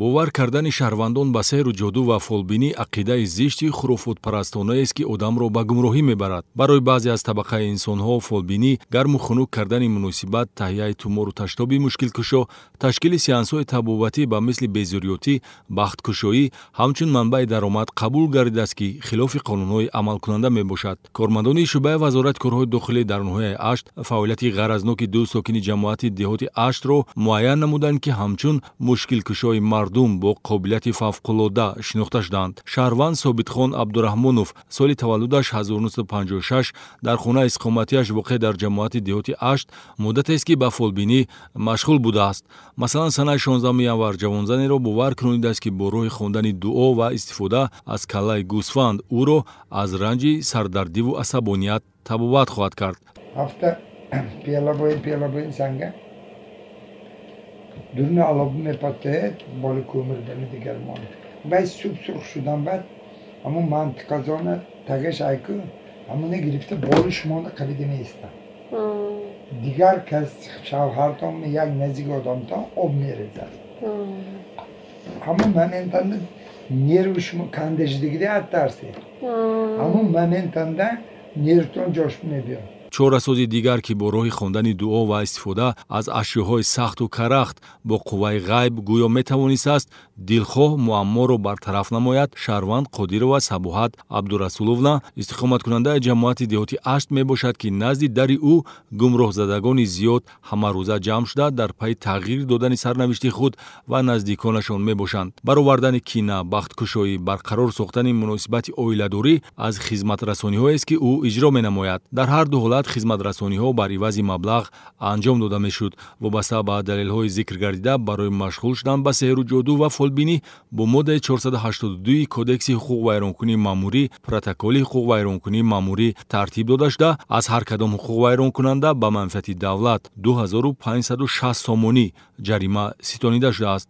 бовар кардани шаҳрвандон ба сеҳру ҷоду ва фолбинӣ ақидаи зишти хурофотпарастонаест, ки одамро ба гумроҳӣ мебарад. Барои баъзе аз табақаи инсонҳо фолбинӣ гарму хунук кардани муносибат, таҳияи тумору таштоби мушкилкушо, ташкили сеансҳои табобатӣ ба мисли безурётӣ, бахткушоӣ ҳамчун манбаи даромад қабул гардидааст, ки хилофи қонунҳои амалкунанда мебошад. кормандони шӯъбаи вазорати корҳои дохилӣ дар ноҳияи Ашт фаъолияти ғаразноки ду сокини ҷамоати деҳоти Аштро муайян намуданд, ки ҳамчун мушкилкушои мардум бо қобилияти фавқулода шинохта шуданд. шаҳрванд Собитхон Абдураҳмонов соли таваллудаш 1956 дар хонаи иқоматиаш воқеъ дар ҷамоати деҳоти Ашт муддатест, ки ба фолбинӣ машғул будааст. Масалан, санаи 16 январ ҷавонзанеро бовар кунонидааст, ки бо роҳи хондани дуо ва истифода аз каллаи гӯсфанд ӯро аз ранҷи сардардиву асабоният табобат хоҳад кард. Hafta piyala boyun sanga. Durna alabime patlayet, balık kömürden diğer mal. Ben süp şudan ben, ama mantık azona tageş aykı, ama ne girip de boluşmanda kabideme ista. Diğer kez şavhardan mı yak nezik adamdan obnereder. Ama momentanda nervuşumu kandejdi de atarse. Ama momentanda nervton coşma ediyor. чорасози дигар, ки бо роҳи хондани дуо ва истифода аз ашёҳои сахту карахт бо қувваи ғайб гӯё метавонистааст дилхоҳ муамморо бартараф намояд, шаҳрванд Қодирова Сабуҳат Абдурасуловна истиқоматкунандаи ҷамоати деҳоти Ашт мебошад, ки назди дари ӯ гумроҳзадагони зиёд ҳамарӯза ҷамъ шуда дар пайи тағйир додани сарнавишти худ ва наздиконашон мебошанд. баровардани кина, бахткушоӣ, барқарор сохтани муносибати оиладорӣ аз хизматрасониҳоест, ки ӯ иҷро менамояд. дар ҳар ду ҳолат хизматрасониҳо бар ивази маблағ анҷом дода мешуд. вобаста ба далелҳои зикр гардида, барои машғул шудан ба сеҳру ҷоду ва фолбинӣ бо моддаи 482 Кодекси ҳуқуқ вайронкунии маъмурӣ, протоколи ҳуқуқ вайронкунии маъмурӣ тартиб дода шуда, аз ҳар кадом ҳуқуқ вайронкунанда ба манфиати давлат 2560 сомонӣ ҷарима ситонида шудааст.